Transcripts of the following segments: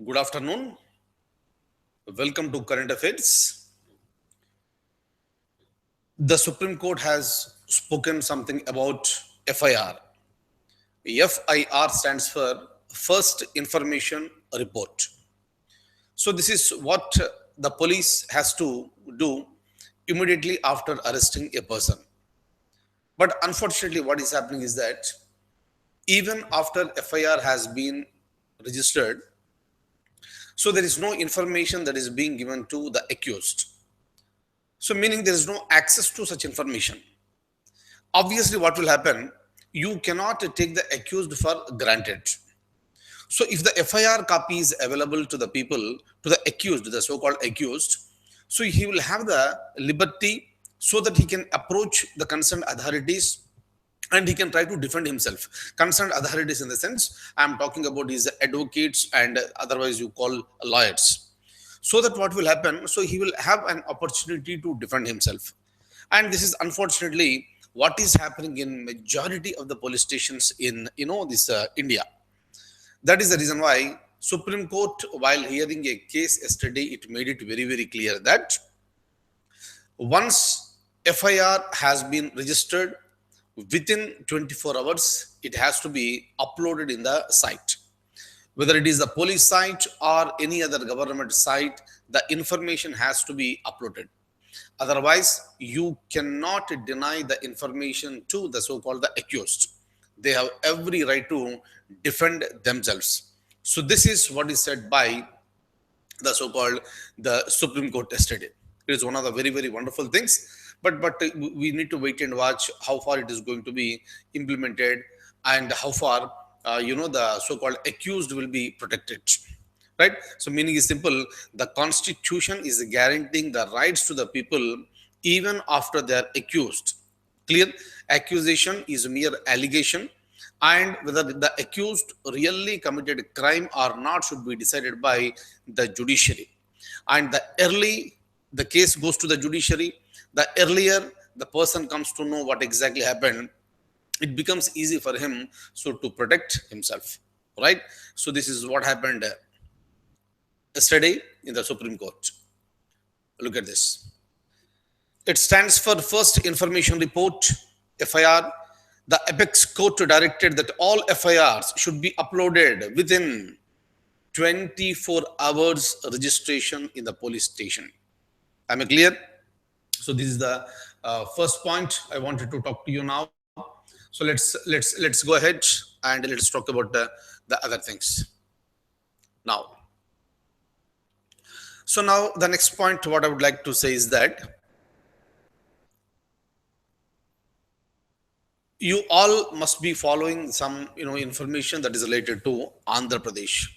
Good afternoon. Welcome to Current Affairs. The Supreme Court has spoken something about FIR. FIR stands for First Information Report. So this is what the police has to do immediately after arresting a person. But unfortunately, what is happening is that even after FIR has been registered, so there is no information that is being given to the accused. So meaning there is no access to such information. Obviously, what will happen? You cannot take the accused for granted. So if the FIR copy is available to the people, to the accused, the so-called accused, so he will have the liberty so that he can approach the concerned authorities and he can try to defend himself. Concerned authorities in the sense, I am talking about his advocates and otherwise you call lawyers. So that what will happen? So he will have an opportunity to defend himself. And this is unfortunately what is happening in majority of the police stations in this India. That is the reason why Supreme Court, while hearing a case yesterday, it made it very, very clear that once FIR has been registered, within 24 hours, it has to be uploaded in the site. Whether it is the police site or any other government site, the information has to be uploaded. Otherwise, you cannot deny the information to the so-called the accused. They have every right to defend themselves. So this is what is said by the so-called the Supreme Court yesterday. It is one of the very, very wonderful things. But we need to wait and watch how far it is going to be implemented and how far the so-called accused will be protected. Right? So meaning is simple. The Constitution is guaranteeing the rights to the people even after they are accused. Clear? Accusation is mere allegation, and whether the accused really committed a crime or not should be decided by the judiciary. And the early the case goes to the judiciary, the earlier the person comes to know what exactly happened, it becomes easy for him to protect himself. Right? So this is what happened yesterday in the Supreme Court. Look at this. It stands for First Information Report, FIR. The Apex Court directed that all FIRs should be uploaded within 24 hours registration in the police station. Am I clear? So this is the first point I wanted to talk to you now. So let's go ahead and let's talk about the other things now. So now the next point, what I would like to say is that you all must be following some information that is related to Andhra Pradesh.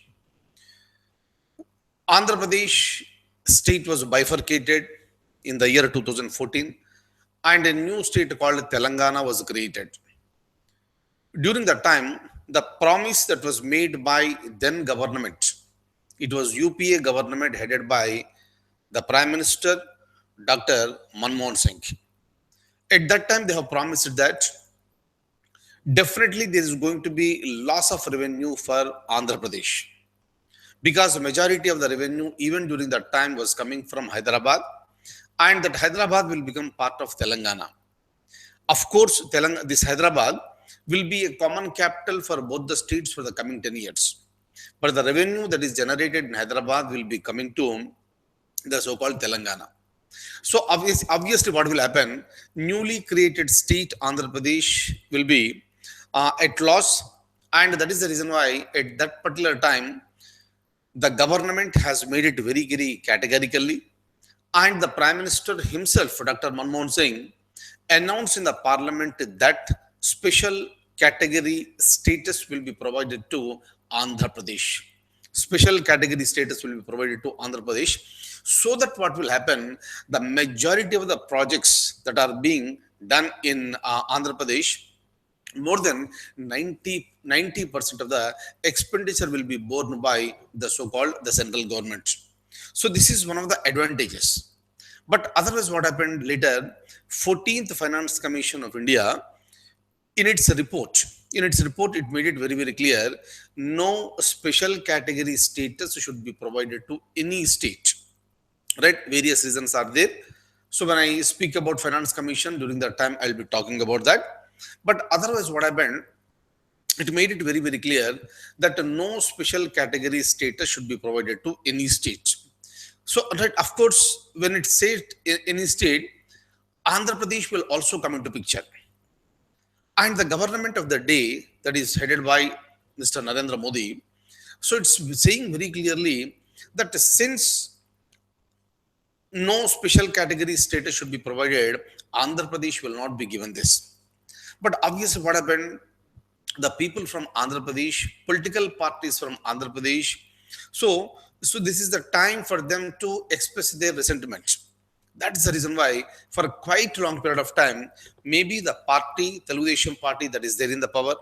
Andhra Pradesh state was bifurcated in the year 2014 and a new state called Telangana was created. During that time, the promise that was made by then government, it was UPA government headed by the Prime Minister, Dr. Manmohan Singh. At that time, they have promised that definitely there is going to be loss of revenue for Andhra Pradesh because the majority of the revenue even during that time was coming from Hyderabad, and that Hyderabad will become part of Telangana. Of course, this Hyderabad will be a common capital for both the states for the coming 10 years. But the revenue that is generated in Hyderabad will be coming to the so-called Telangana. So obviously what will happen? Newly created state Andhra Pradesh will be at loss, and that is the reason why at that particular time the government has made it very, very categorically, and the Prime Minister himself, Dr. Manmohan Singh, announced in the Parliament that special category status will be provided to Andhra Pradesh. Special category status will be provided to Andhra Pradesh, so that what will happen, the majority of the projects that are being done in Andhra Pradesh, more than 90% of the expenditure will be borne by the so-called the central government. So this is one of the advantages. But otherwise what happened later, 14th Finance Commission of India, in its report, In its report, it made it very, very clear no special category status should be provided to any state. Right? Various reasons are there. So when I speak about Finance Commission during that time, I'll be talking about that. But otherwise, what happened? It made it very, very clear that no special category status should be provided to any state. So, right, of course, when it says any state, Andhra Pradesh will also come into picture. And the government of the day, that is headed by Mr. Narendra Modi, so it's saying very clearly that since no special category status should be provided, Andhra Pradesh will not be given this. But obviously, what happened? The people from Andhra Pradesh, political parties from Andhra Pradesh, so this is the time for them to express their resentment. That is the reason why, for a quite long period of time, maybe the party, Telugu party that is there in the power,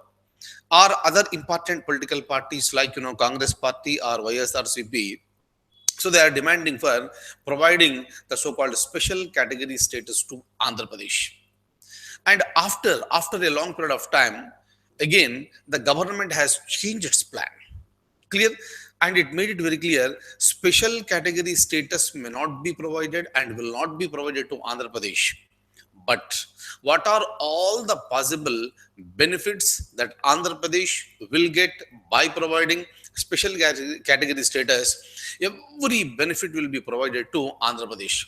or other important political parties like Congress party or YSRCP, so they are demanding for providing the so-called special category status to Andhra Pradesh. And after a long period of time, again the government has changed its plan. Clear? And it made it very clear special category status may not be provided and will not be provided to Andhra Pradesh. But what are all the possible benefits that Andhra Pradesh will get by providing special category status? Every benefit will be provided to Andhra Pradesh.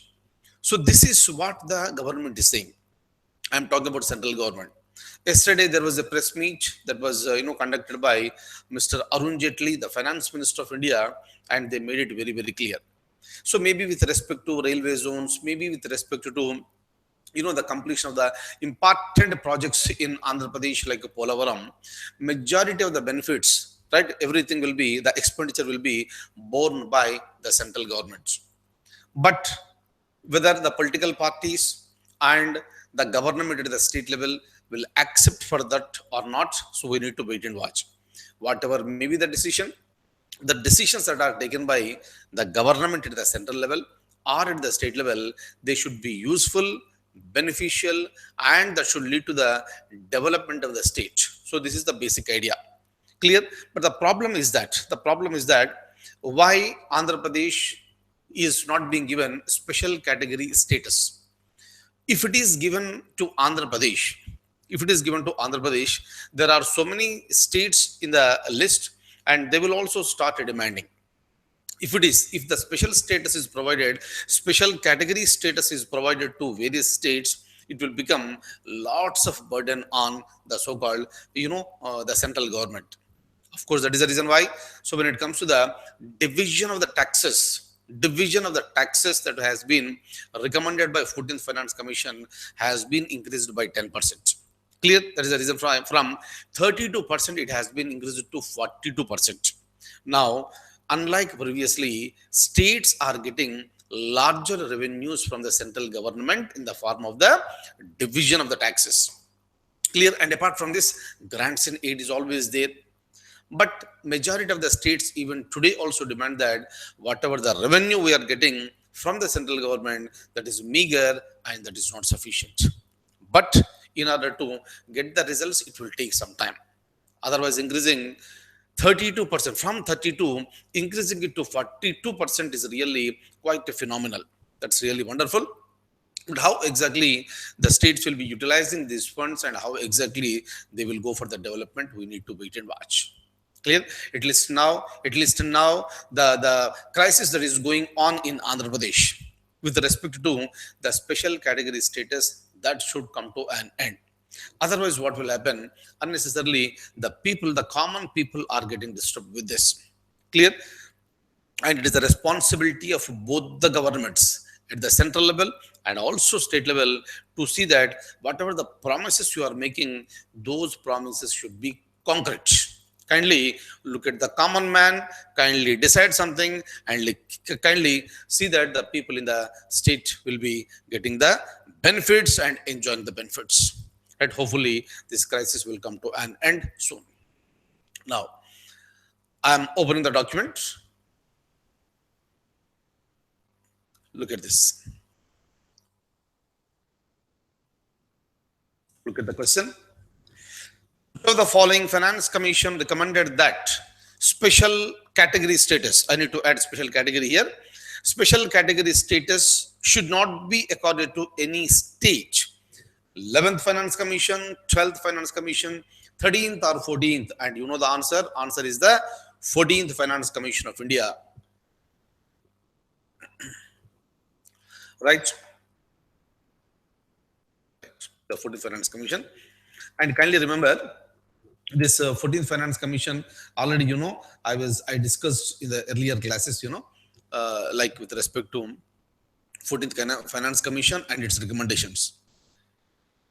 So this is what the government is saying. I'm talking about central government. Yesterday there was a press meet that was conducted by Mr. Arun Jaitley, the Finance Minister of India, and they made it very, very clear. So maybe with respect to railway zones, maybe with respect to the completion of the important projects in Andhra Pradesh like Polavaram, majority of the benefits, right, everything will be, the expenditure will be borne by the central government. But whether the political parties and the government at the state level will accept for that or not, so we need to wait and watch. Whatever may be the decisions that are taken by the government at the central level or at the state level, they should be useful, beneficial, and that should lead to the development of the state. So this is the basic idea. Clear? But the problem is that why Andhra Pradesh is not being given special category status. If it is given to Andhra Pradesh, there are so many states in the list, and they will also start demanding. If the special status is provided, special category status is provided to various states, it will become lots of burden on the so-called, the central government. Of course, that is the reason why. So when it comes to the division of the taxes, that has been recommended by 14th Finance Commission has been increased by 10%. Clear? That is the reason from 32% it has been increased to 42%. Now, unlike previously, states are getting larger revenues from the central government in the form of the division of the taxes. Clear? And apart from this, grants and aid is always there. But majority of the states even today also demand that whatever the revenue we are getting from the central government, that is meager and that is not sufficient. But in order to get the results, it will take some time. Otherwise, increasing 32% from 32, increasing it to 42% is really quite phenomenal. That's really wonderful. But how exactly the states will be utilizing these funds and how exactly they will go for the development, we need to wait and watch. Clear? At least now, the crisis that is going on in Andhra Pradesh with respect to the special category status, that should come to an end. Otherwise, what will happen? Unnecessarily, the common people are getting disturbed with this. Clear? And it is the responsibility of both the governments at the central level and also state level to see that whatever the promises you are making, those promises should be concrete. Kindly look at the common man, kindly decide something, and kindly see that the people in the state will be getting the benefits and enjoying the benefits. And hopefully, this crisis will come to an end soon. Now, I am opening the document. Look at this. Look at the question. So the following finance commission recommended that special category status, I need to add special category here. Special category status should not be accorded to any state. 11th Finance Commission, 12th Finance Commission, 13th or 14th. And you know the answer. Answer is the 14th Finance Commission of India. Right? The 14th Finance Commission. And kindly remember, this 14th Finance Commission, already, I discussed in the earlier classes, like with respect to 14th Finance Commission and its recommendations.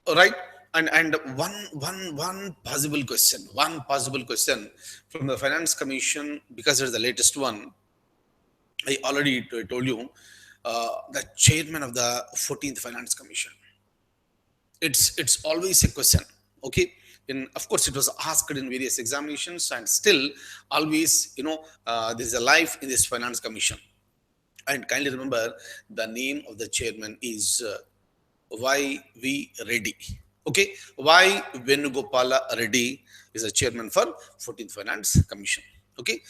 All right. And one possible question from the Finance Commission, because it's the latest one. I already told you, the chairman of the 14th Finance Commission. It's always a question. Okay. Of course, it was asked in various examinations, and still always, there's a life in this Finance Commission. And kindly remember, the name of the chairman is Y.V. Reddy. Okay, Y. Venugopala Reddy is the chairman for 14th Finance Commission. Okay,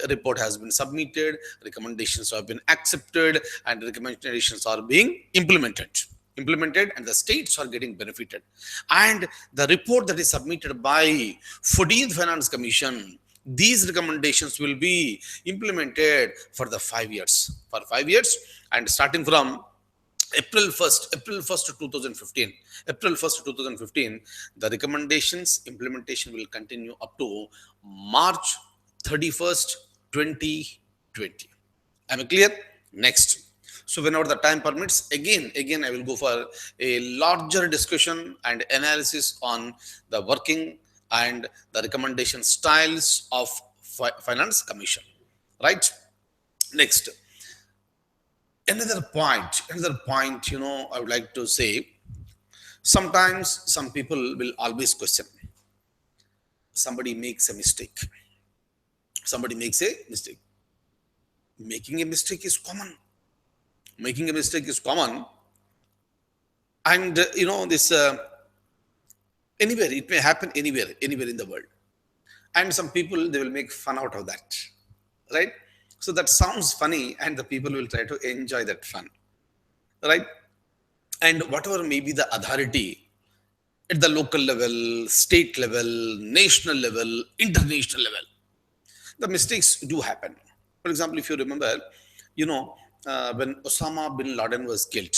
report has been submitted, recommendations have been accepted, and recommendations are being implemented, and the states are getting benefited. And the report that is submitted by 14th Finance Commission, these recommendations will be implemented for the 5 years. For 5 years, and starting from April 1st, 2015. April 1st, 2015, the recommendations implementation will continue up to March 31st, 2020. Am I clear? Next. So whenever the time permits, again, I will go for a larger discussion and analysis on the working and the recommendation styles of Finance Commission. Right? Next. Another point, I would like to say, sometimes some people will always question. Somebody makes a mistake. Making a mistake is common. And, this, anywhere, it may happen anywhere in the world. And some people, they will make fun out of that. Right? So that sounds funny, and the people will try to enjoy that fun, right? And whatever may be the authority at the local level, state level, national level, international level, the mistakes do happen. For example, if you remember, when Osama bin Laden was killed,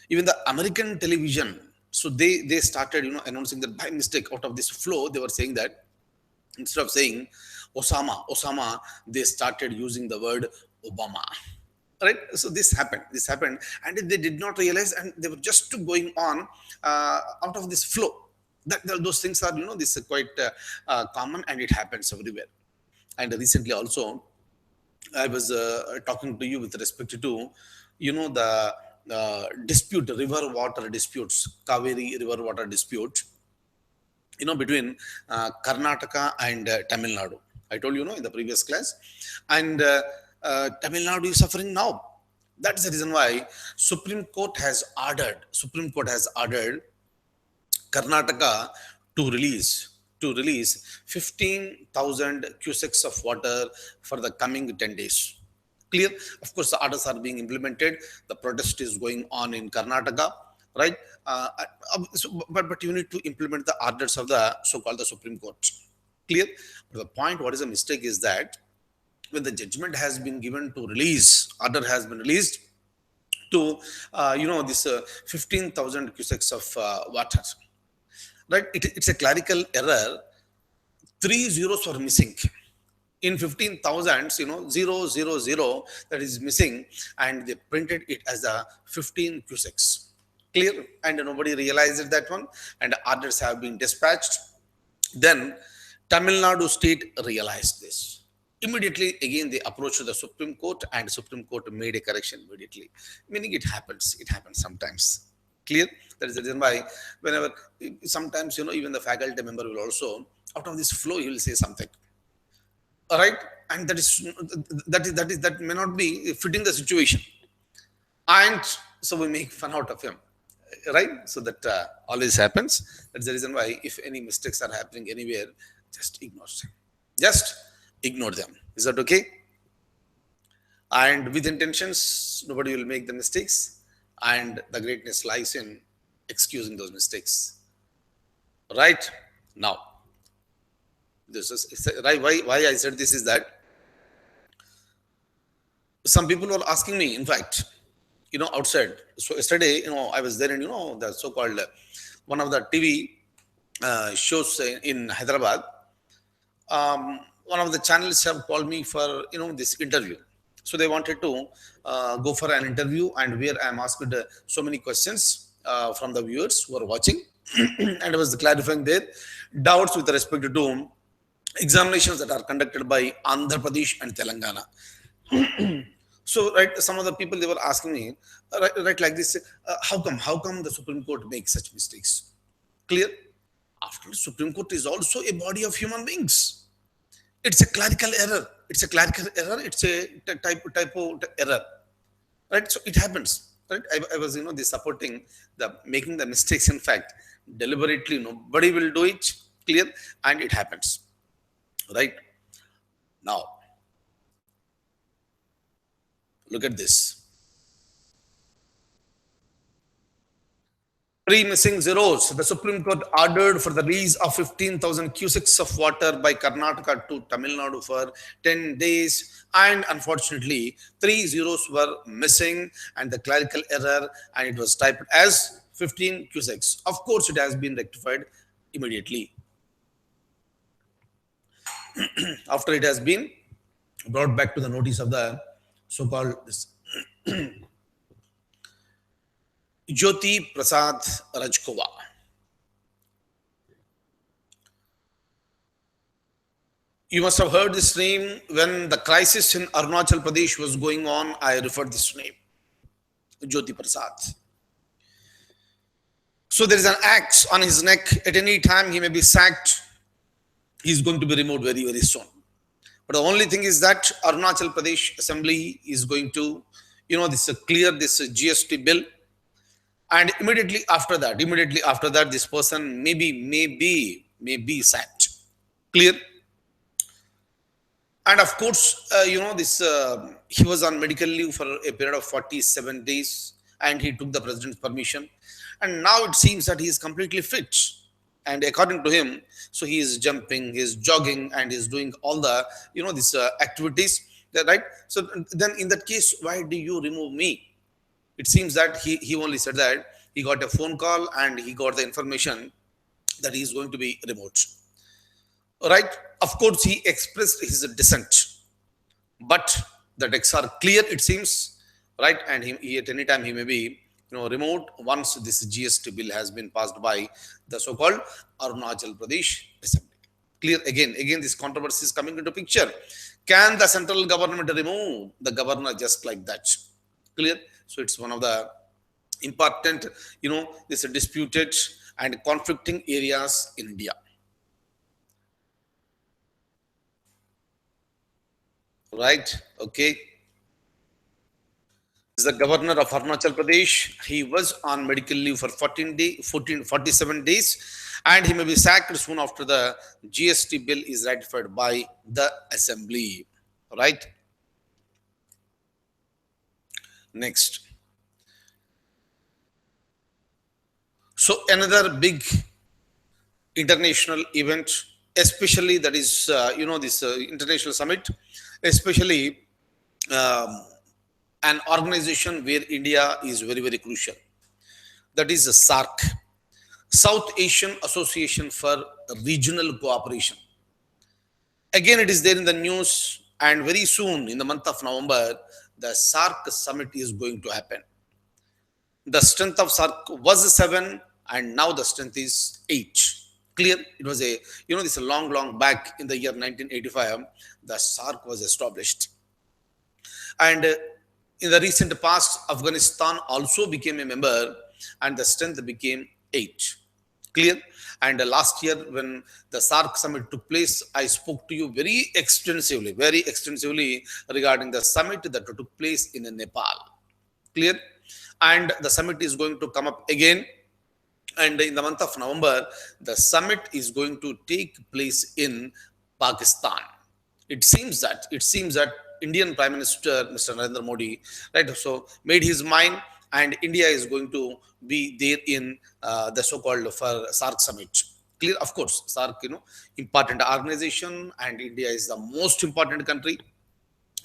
even the American television, so they started, announcing that by mistake out of this flow, they were saying that instead of saying Osama, they started using the word Obama. Right? So this happened, and they did not realize, and they were just going on out of this flow. Those things are, this is quite common, and it happens everywhere. And recently also, I was talking to you with respect to, the dispute, river water disputes, Kaveri river water dispute, between Karnataka and Tamil Nadu. I told you, in the previous class. And Tamil Nadu is suffering now. That's the reason why Supreme Court has ordered Karnataka to release 15,000 cusecs of water for the coming 10 days. Clear? Of course, the orders are being implemented. The protest is going on in Karnataka, right? But you need to implement the orders of the so-called the Supreme Court. Clear? But the point, what is a mistake is that when the judgment has been given to release, order has been released to, this 15,000 cusecs of water, right? It's a clerical error. 3 zeros were missing. In 15,000, 000, that is missing, and they printed it as a 15 cusecs. Clear? And nobody realized that one, and orders have been dispatched. Then Tamil Nadu state realized this. Immediately, again, they approached the Supreme Court, and Supreme Court made a correction immediately. Meaning it happens sometimes. Clear? That is the reason why whenever, sometimes, even the faculty member will also, out of this flow, he will say something. All right? And that may not be fitting the situation. And so we make fun out of him. right? So that always happens. That's the reason why if any mistakes are happening anywhere, just ignore them. Just ignore them. Is that okay? And with intentions, nobody will make the mistakes. And the greatness lies in excusing those mistakes. Right? Now, this is right. Why I said this is that some people were asking me, in fact, outside. So yesterday, I was there, and the so-called one of the TV shows in Hyderabad. One of the channels have called me for this interview. So they wanted to go for an interview, and where I am asked so many questions from the viewers who are watching, and I was clarifying their doubts with respect to examinations that are conducted by Andhra Pradesh and Telangana. So, right, some of the people they were asking me, right, like this, how come the Supreme Court makes such mistakes? Clear? After Supreme Court is also a body of human beings. It's a clerical error. It's a clerical error. It's a typo error. Right? So it happens. Right? I was, this supporting the making the mistakes. In fact, deliberately, nobody will do it. Clear? And it happens. Right? Now, look at this. 3 missing zeros. The Supreme Court ordered for the release of 15,000 cusecs of water by Karnataka to Tamil Nadu for 10 days. And unfortunately, 3 zeros were missing and the clerical error, and it was typed as 15 cusecs. Of course, it has been rectified immediately. After it has been brought back to the notice of the so-called Jyoti Prasad Rajkova. You must have heard this name when the crisis in Arunachal Pradesh was going on. I referred this name, Jyoti Prasad. So there is an axe on his neck. At any time, he may be sacked. He is going to be removed very, very soon. But the only thing is that Arunachal Pradesh Assembly is going to, clear this GST bill. And immediately after that, this person may be sacked. Clear? And of course, he was on medical leave for a period of 47 days, and he took the president's permission. And now it seems that he is completely fit. And according to him, so he is jumping, he is jogging, and he is doing all the, these activities, right? So then in that case, why do you remove me? It seems that he only said that he got a phone call and he got the information that he is going to be removed. Right? Of course, he expressed his dissent, but the decks are clear, it seems, right? And he at any time he may be removed once this GST bill has been passed by the so-called Arunachal Pradesh Assembly. Clear? Again, this controversy is coming into picture. Can the central government remove the governor just like that? Clear? So it's one of the important, this disputed and conflicting areas in India. Right? Okay. Is the governor of Arunachal Pradesh. He was on medical leave for 47 days, and he may be sacked soon after the GST bill is ratified by the assembly. Right? Next. So another big international event, especially that is, this international summit, especially an organization where India is very, very crucial. That is the SARC, South Asian Association for Regional Cooperation. Again, it is there in the news, and very soon in the month of November, the SARC summit is going to happen. The strength of SARC was 7, and now the strength is 8. Clear? It was a, this a long back in the year 1985, the SARC was established. And in the recent past, Afghanistan also became a member, and the strength became 8. Clear? And last year, when the SARC summit took place, I spoke to you very extensively regarding the summit that took place in Nepal. Clear? and the summit is going to come up again. And in the month of November, the summit is going to take place in Pakistan. It seems that Indian Prime Minister Mr. Narendra Modi, right, so made his mind, and India is going to be there in the so-called for SARC summit. Clear, of course, SARC, important organization, and India is the most important country,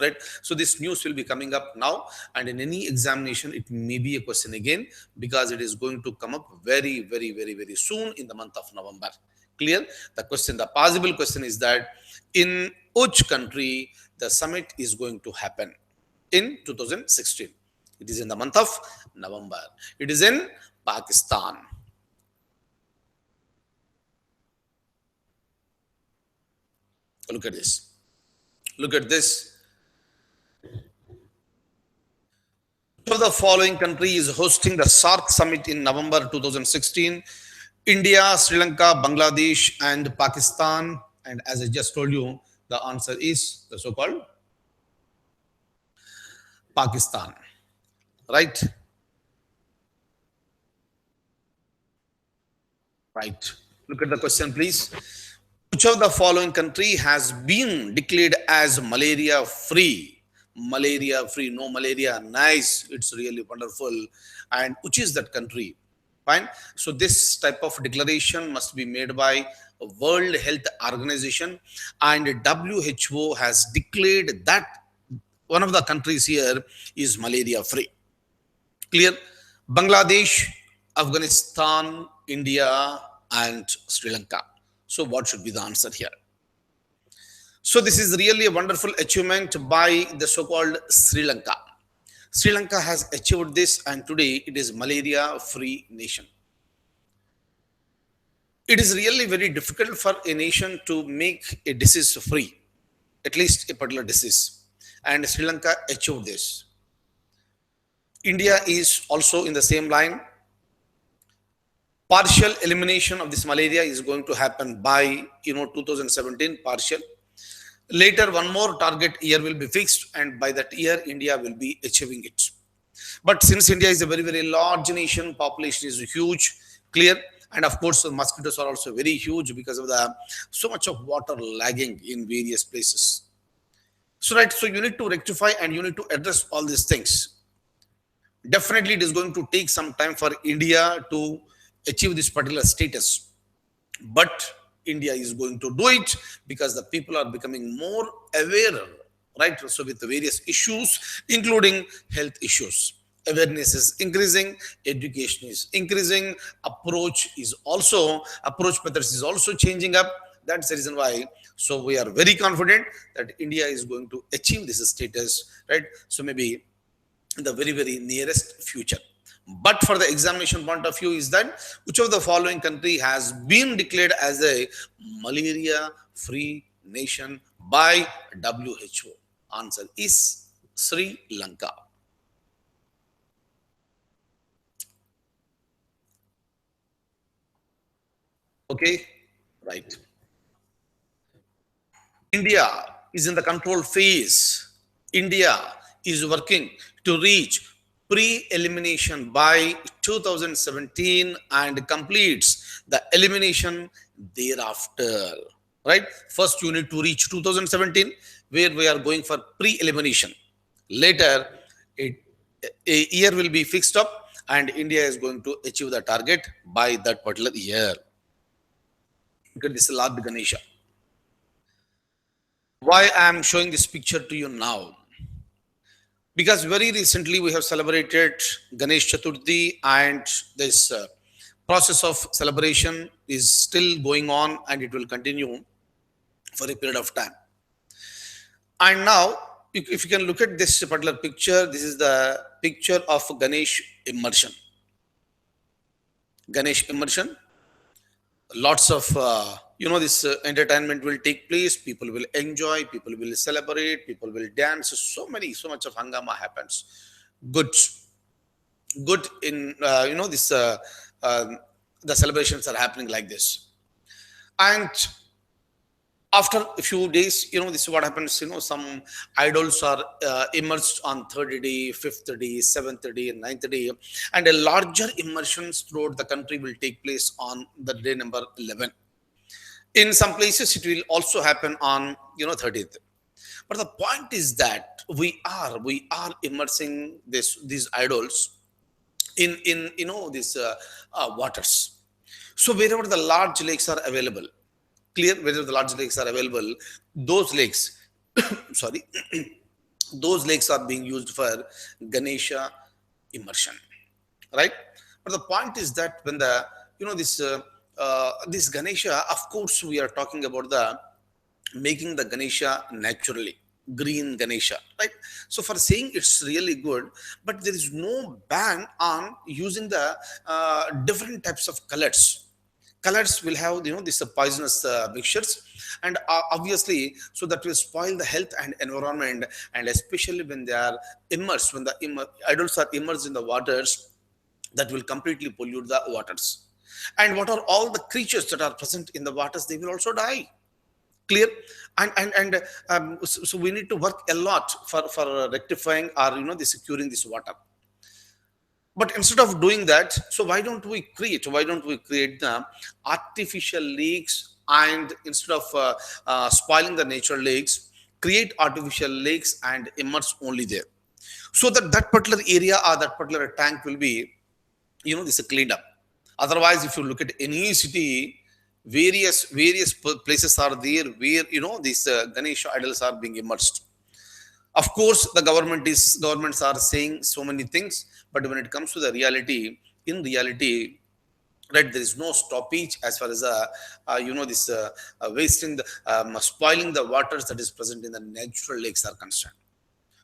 right? So this news will be coming up now, and in any examination it may be a question again, because it is going to come up very, very, very, very soon in the month of November. Clear? The possible question is that in which country the summit is going to happen in 2016? It is in the month of November. It is in Pakistan. Look at this. Look at this. Which of the following country is hosting the SARC summit in November 2016? India, Sri Lanka, Bangladesh, and Pakistan. And as I just told you, the answer is the so-called Pakistan. Right? Right. Look at the question, please. Which of the following country has been declared as malaria free? Malaria free, no malaria, nice. It's really wonderful. And which is that country? Fine. So this type of declaration must be made by World Health Organization, and WHO has declared that one of the countries here is malaria free. Clear? Bangladesh, Afghanistan, India, and Sri Lanka. So what should be the answer here? So this is really a wonderful achievement by the so-called Sri Lanka. Sri Lanka has achieved this, and today it is malaria-free nation. It is really very difficult for a nation to make a disease free, at least a particular disease. And Sri Lanka achieved this. India is also in the same line. Partial elimination of this malaria is going to happen by 2017, partial. Later, one more target year will be fixed, and by that year, India will be achieving it. But since India is a very, very large nation, population is huge, clear, and of course, the mosquitoes are also very huge because of the so much of water lagging in various places. So, right, so you need to rectify and you need to address all these things. Definitely, it is going to take some time for India to achieve this particular status, but India is going to do it because the people are becoming more aware, right? So with the various issues, including health issues, awareness is increasing, education is increasing, approach methods is also changing up. That's the reason why. So we are very confident that India is going to achieve this status, right? So maybe in the very, very nearest future. But for the examination point of view is that which of the following country has been declared as a malaria-free nation by WHO? Answer is Sri Lanka. Okay, right. India is in the control phase. India is working to reach pre-elimination by 2017 and completes the elimination thereafter. Right? First, you need to reach 2017, where we are going for pre-elimination. Later, a year will be fixed up, and India is going to achieve the target by that particular year. Look at this Lord Ganesha. Why I am showing this picture to you now? Because very recently we have celebrated Ganesh Chaturthi, and this process of celebration is still going on, and it will continue for a period of time. And now, if you can look at this particular picture, this is the picture of Ganesh Immersion. Ganesh Immersion, lots of this entertainment will take place, people will enjoy, people will celebrate, people will dance, so much of hangama happens. Good in this the celebrations are happening like this. And After a few days, this is what happens. Some idols are immersed on third day, fifth day, seventh day, and ninth day, and a larger immersions throughout the country will take place on the day number 11. In some places, it will also happen on 30th. But the point is that we are immersing these idols in these waters. So wherever the large lakes are available, clear, wherever the large lakes are available, those lakes, sorry, those lakes are being used for Ganesha immersion, right? But the point is that when the this Ganesha, of course, we are talking about the making the Ganesha naturally green Ganesha, right? So for saying it's really good, but there is no ban on using the different types of colors. Colors will have this poisonous mixtures, and obviously, so that will spoil the health and environment, and especially when they are immersed, when the idols are immersed in the waters, that will completely pollute the waters. And what are all the creatures that are present in the waters, they will also die. Clear. And so we need to work a lot for rectifying or the securing this water. But instead of doing that, so why don't we create the artificial lakes, and instead of spoiling the natural lakes, create artificial lakes and immerse only there, so that that particular area or that particular tank will be this cleaned up. Otherwise, if you look at any city, various places are there where these Ganesha idols are being immersed. Of course, the governments are saying so many things, but when it comes to the reality, in reality, right, there is no stoppage as far as this wasting the spoiling the waters that is present in the natural lakes are concerned.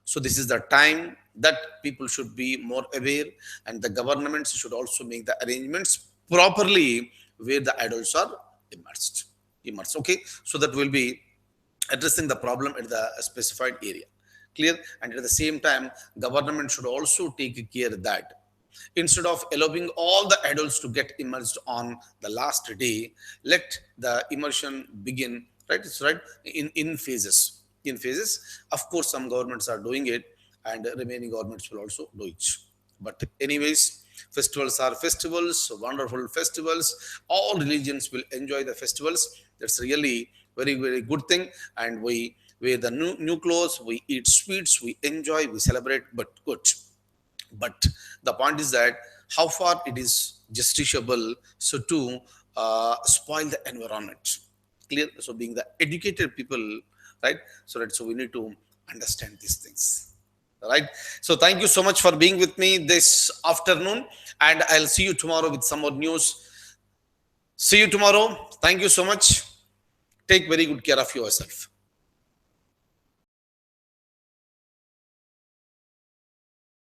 So this is the time that people should be more aware, and the governments should also make the arrangements properly where the idols are immersed. Okay, so that will be addressing the problem at the specified area. Clear. And at the same time, government should also take care that instead of allowing all the adults to get immersed on the last day, let the immersion begin, right? It's right in phases. In phases, of course, some governments are doing it, and remaining governments will also do it. But anyways, festivals are festivals, wonderful festivals. All religions will enjoy the festivals. That's really very, very good thing. And we wear the new clothes, we eat sweets, we enjoy, we celebrate, but good. But the point is that how far it is justiciable so to spoil the environment. Clear. So being the educated people, right? So we need to understand these things, right? So thank you so much for being with me this afternoon, and I'll see you tomorrow with some more news. See you tomorrow. Thank you so much. Take very good care of yourself.